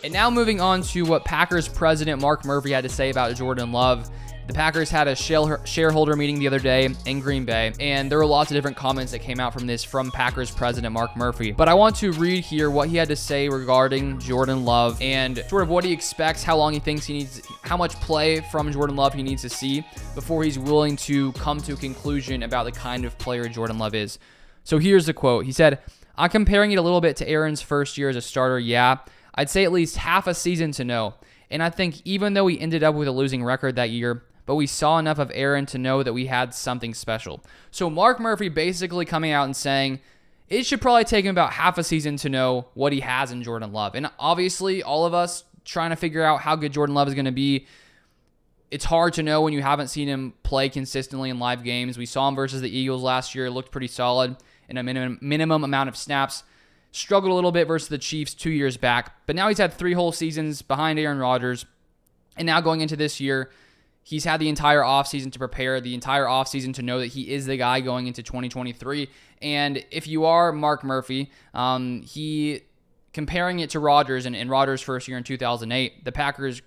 And now moving on to what Packers president Mark Murphy had to say about Jordan Love. The Packers had a shareholder meeting the other day in Green Bay, and there were lots of different comments that came out from this from Packers president Mark Murphy. But I want to read here what he had to say regarding Jordan Love and sort of what he expects, how long he thinks he needs, how much play from Jordan Love he needs to see before he's willing to come to a conclusion about the kind of player Jordan Love is. So here's the quote. He said, "I'm comparing it a little bit to Aaron's first year as a starter, yeah. I'd say at least half a season to know. And I think even though we ended up with a losing record that year, but we saw enough of Aaron to know that we had something special." So Mark Murphy basically coming out and saying it should probably take him about half a season to know what he has in Jordan Love. And obviously, all of us trying to figure out how good Jordan Love is going to be, it's hard to know when you haven't seen him play consistently in live games. We saw him versus the Eagles last year. It looked pretty solid in a minimum amount of snaps. Struggled a little bit versus the Chiefs 2 years back. But now he's had 3 whole seasons behind Aaron Rodgers. And now going into this year, he's had the entire offseason to prepare, the entire offseason to know that he is the guy going into 2023. And if you are Mark Murphy, he comparing it to Rodgers and Rodgers' first year in 2008, the Packers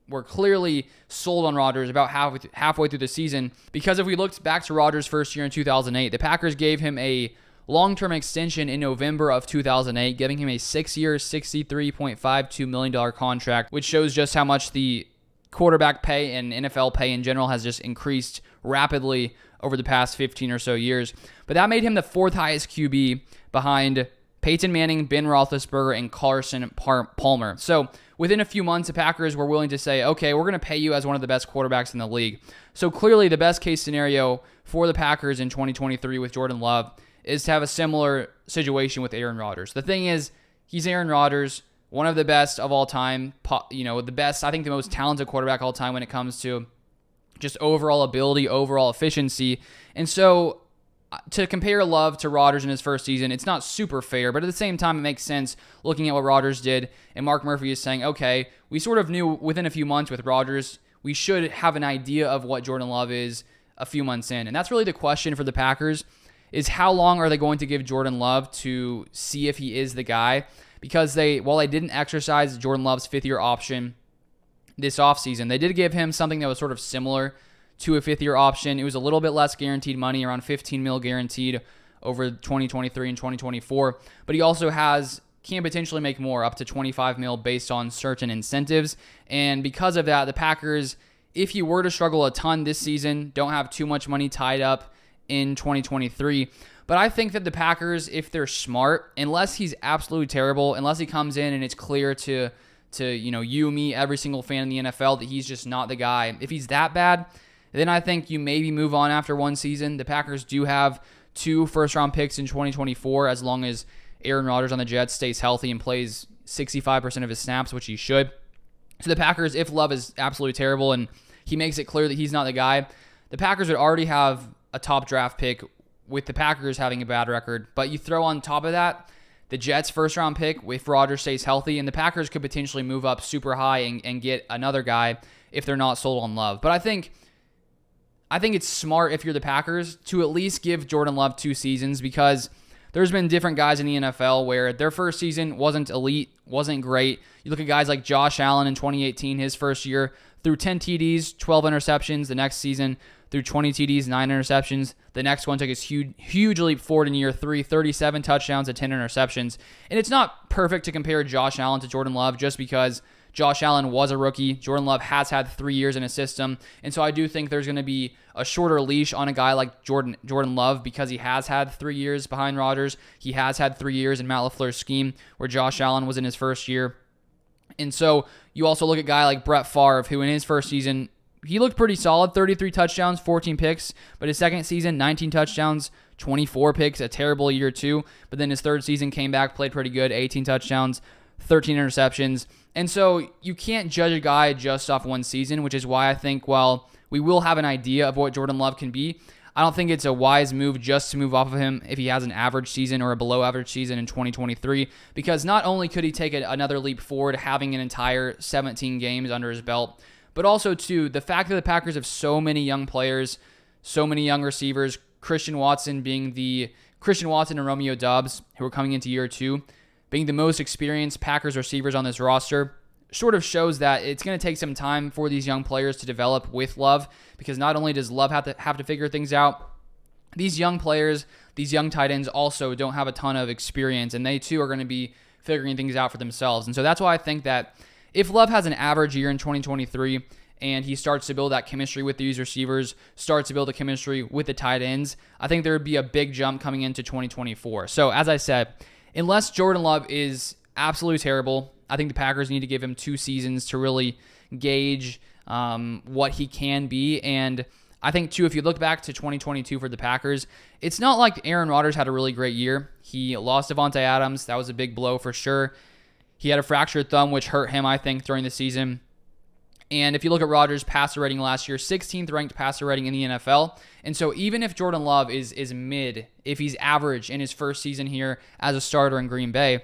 were clearly sold on Rodgers about halfway through the season. Because if we looked back to Rodgers' first year in 2008, the Packers gave him a long-term extension in November of 2008, giving him a 6-year, $63.52 million contract, which shows just how much the quarterback pay and NFL pay in general has just increased rapidly over the past 15 or so years. But that made him the 4th highest QB behind Peyton Manning, Ben Roethlisberger, and Carson Palmer. So within a few months, the Packers were willing to say, okay, we're going to pay you as one of the best quarterbacks in the league. So clearly the best case scenario for the Packers in 2023 with Jordan Love is to have a similar situation with Aaron Rodgers. The thing is, he's Aaron Rodgers, one of the best of all time, the best, I think the most talented quarterback of all time when it comes to just overall ability, overall efficiency. And so to compare Love to Rodgers in his first season, it's not super fair, but at the same time, it makes sense looking at what Rodgers did. And Mark Murphy is saying, okay, we sort of knew within a few months with Rodgers, we should have an idea of what Jordan Love is a few months in. And that's really the question for the Packers, is how long are they going to give Jordan Love to see if he is the guy? Because while they didn't exercise Jordan Love's 5th-year option this offseason, they did give him something that was sort of similar to a 5th-year option. It was a little bit less guaranteed money, around $15 million guaranteed over 2023 and 2024. But he also can potentially make more, up to $25 million based on certain incentives. And because of that, the Packers, if he were to struggle a ton this season, don't have too much money tied up in 2023. But I think that the Packers, if they're smart, unless he's absolutely terrible, unless he comes in and it's clear to you, me, every single fan in the NFL that he's just not the guy. If he's that bad, then I think you maybe move on after one season. The Packers do have 2 first-round picks in 2024 as long as Aaron Rodgers on the Jets stays healthy and plays 65% of his snaps, which he should. So the Packers, if Love is absolutely terrible and he makes it clear that he's not the guy, the Packers would already have a top draft pick with the Packers having a bad record. But you throw on top of that the Jets' first-round pick if Rodgers stays healthy, and the Packers could potentially move up super high and get another guy if they're not sold on Love. But I think it's smart if you're the Packers to at least give Jordan Love 2 seasons, because there's been different guys in the NFL where their first season wasn't elite, wasn't great. You look at guys like Josh Allen in 2018, his first year, threw 10 TDs, 12 interceptions. The next season, threw 20 TDs, 9 interceptions. The next one took his huge leap forward in year 3, 37 touchdowns and 10 interceptions. And it's not perfect to compare Josh Allen to Jordan Love just because Josh Allen was a rookie. Jordan Love has had 3 years in a system. And so I do think there's going to be a shorter leash on a guy like Jordan Love because he has had 3 years behind Rodgers. He has had 3 years in Matt LaFleur's scheme where Josh Allen was in his first year. And so you also look at a guy like Brett Favre, who in his first season, he looked pretty solid, 33 touchdowns, 14 picks. But his second season, 19 touchdowns, 24 picks, a terrible year too. But then his third season came back, played pretty good, 18 touchdowns, 13 interceptions. And so you can't judge a guy just off one season, which is why I think while we will have an idea of what Jordan Love can be, I don't think it's a wise move just to move off of him if he has an average season or a below average season in 2023, because not only could he take another leap forward having an entire 17 games under his belt, but also too, the fact that the Packers have so many young players, so many young receivers, Christian Watson and Romeo Doubs, who are coming into year 2, being the most experienced Packers receivers on this roster. sort of shows that it's going to take some time for these young players to develop with Love, because not only does Love have to figure things out, these young players, these young tight ends also don't have a ton of experience, and they too are going to be figuring things out for themselves. And so that's why I think that if Love has an average year in 2023 and he starts to build that chemistry with these receivers, starts to build a chemistry with the tight ends, I think there would be a big jump coming into 2024. So as I said, unless Jordan Love is absolutely terrible, I think the Packers need to give him 2 seasons to really gauge what he can be. And I think, too, if you look back to 2022 for the Packers, it's not like Aaron Rodgers had a really great year. He lost Devontae Adams. That was a big blow for sure. He had a fractured thumb, which hurt him, I think, during the season. And if you look at Rodgers' passer rating last year, 16th ranked passer rating in the NFL. And so even if Jordan Love is mid, if he's average in his first season here as a starter in Green Bay,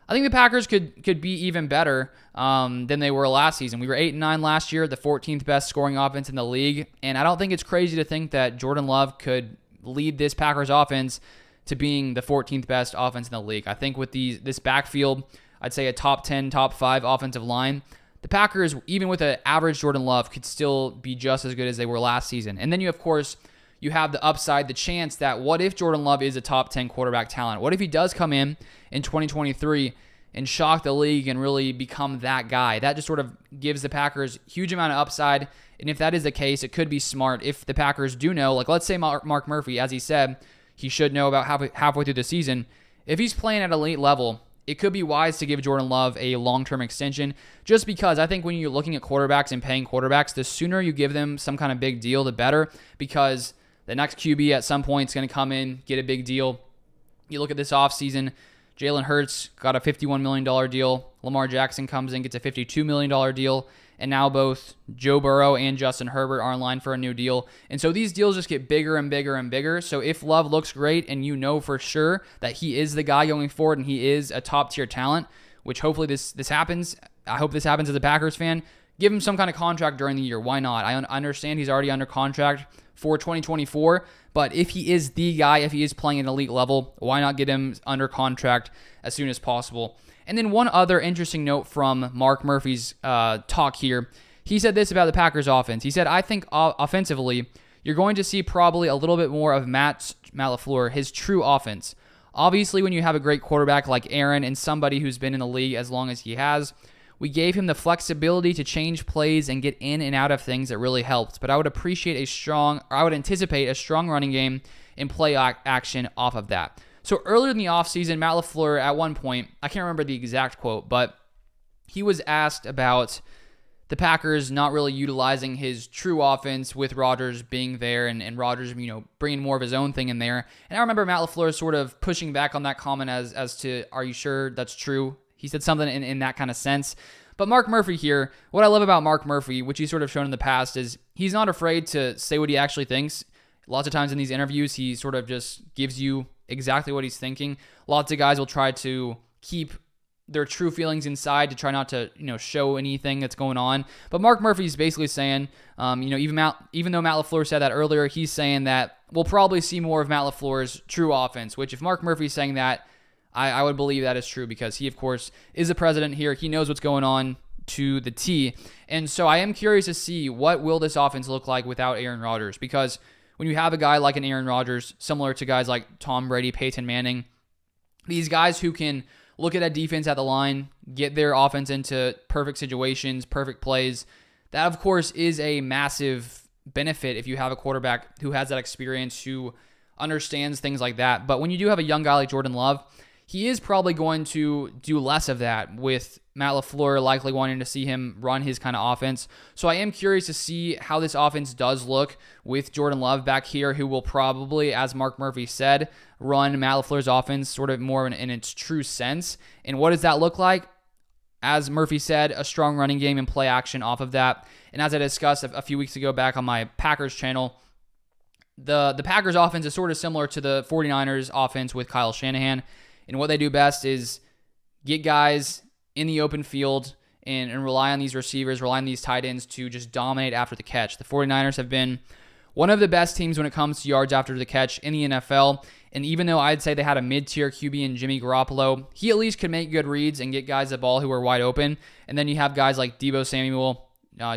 I think the Packers could be even better than they were last season. We were 8-9 last year, the 14th best scoring offense in the league. And I don't think it's crazy to think that Jordan Love could lead this Packers offense to being the 14th best offense in the league. I think with this backfield, I'd say a top 10, top 5 offensive line, the Packers, even with an average Jordan Love, could still be just as good as they were last season. And then you, of course, you have the upside, the chance that what if Jordan Love is a top 10 quarterback talent? What if he does come in 2023 and shock the league and really become that guy? That just sort of gives the Packers huge amount of upside. And if that is the case, it could be smart if the Packers do know, like let's say Mark Murphy, as he said, he should know about halfway through the season. If he's playing at elite level, it could be wise to give Jordan Love a long-term extension, just because I think when you're looking at quarterbacks and paying quarterbacks, the sooner you give them some kind of big deal, the better, because the next QB at some point is going to come in, get a big deal. You look at this offseason, Jalen Hurts got a $51 million deal. Lamar Jackson comes in, gets a $52 million deal. And now both Joe Burrow and Justin Herbert are in line for a new deal. And so these deals just get bigger and bigger and bigger. So if Love looks great and you know for sure that he is the guy going forward and he is a top-tier talent, which hopefully this happens. I hope this happens as a Packers fan. Give him some kind of contract during the year. Why not? I understand he's already under contract for 2024, but if he is the guy, if he is playing at an elite level, why not get him under contract as soon as possible? And then one other interesting note from Mark Murphy's talk here. He said this about the Packers offense. He said, I think offensively, you're going to see probably a little bit more of Matt LaFleur, his true offense. Obviously, when you have a great quarterback like Aaron and somebody who's been in the league as long as he has, we gave him the flexibility to change plays and get in and out of things that really helped. But I would anticipate a strong running game and play action off of that. So earlier in the offseason, Matt LaFleur, at one point, I can't remember the exact quote, but he was asked about the Packers not really utilizing his true offense with Rodgers being there and Rodgers, bringing more of his own thing in there. And I remember Matt LaFleur sort of pushing back on that comment as to, are you sure that's true? He said something in that kind of sense. But Mark Murphy here, what I love about Mark Murphy, which he's sort of shown in the past, is he's not afraid to say what he actually thinks. Lots of times in these interviews, he sort of just gives you exactly what he's thinking. Lots of guys will try to keep their true feelings inside to try not to, show anything that's going on. But Mark Murphy's basically saying, even though Matt LaFleur said that earlier, he's saying that we'll probably see more of Matt LaFleur's true offense, which if Mark Murphy's saying that, I would believe that is true because he, of course, is the president here. He knows what's going on to the T. And so I am curious to see what will this offense look like without Aaron Rodgers, because when you have a guy like an Aaron Rodgers, similar to guys like Tom Brady, Peyton Manning, these guys who can look at a defense at the line, get their offense into perfect situations, perfect plays, that, of course, is a massive benefit if you have a quarterback who has that experience, who understands things like that. But when you do have a young guy like Jordan Love, he is probably going to do less of that, with Matt LaFleur likely wanting to see him run his kind of offense. So I am curious to see how this offense does look with Jordan Love back here, who will probably, as Mark Murphy said, run Matt LaFleur's offense sort of more in its true sense. And what does that look like? As Murphy said, a strong running game and play action off of that. And as I discussed a few weeks ago back on my Packers channel, the Packers offense is sort of similar to the 49ers offense with Kyle Shanahan. And what they do best is get guys in the open field and rely on these receivers, rely on these tight ends to just dominate after the catch. The 49ers have been one of the best teams when it comes to yards after the catch in the NFL. And even though I'd say they had a mid-tier QB in Jimmy Garoppolo, he at least could make good reads and get guys the ball who are wide open. And then you have guys like Deebo Samuel,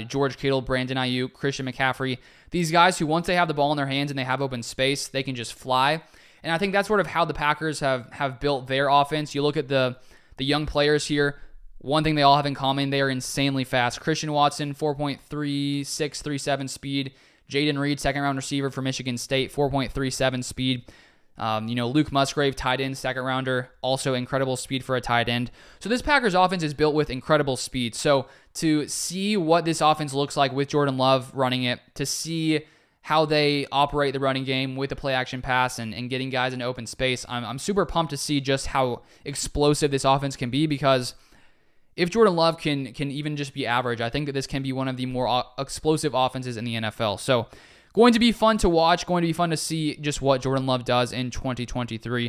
George Kittle, Brandon Ayuk, Christian McCaffrey. These guys who, once they have the ball in their hands and they have open space, they can just fly. And I think that's sort of how the Packers have built their offense. You look at the young players here. One thing they all have in common, they are insanely fast. Christian Watson, 4.3637 speed. Jaden Reed, second-round receiver for Michigan State, 4.37 speed. Luke Musgrave, tight end, second-rounder, also incredible speed for a tight end. So this Packers offense is built with incredible speed. So to see what this offense looks like with Jordan Love running it, to see how they operate the running game with the play-action pass and getting guys in open space, I'm super pumped to see just how explosive this offense can be, because if Jordan Love can even just be average, I think that this can be one of the more explosive offenses in the NFL. So going to be fun to watch, going to be fun to see just what Jordan Love does in 2023.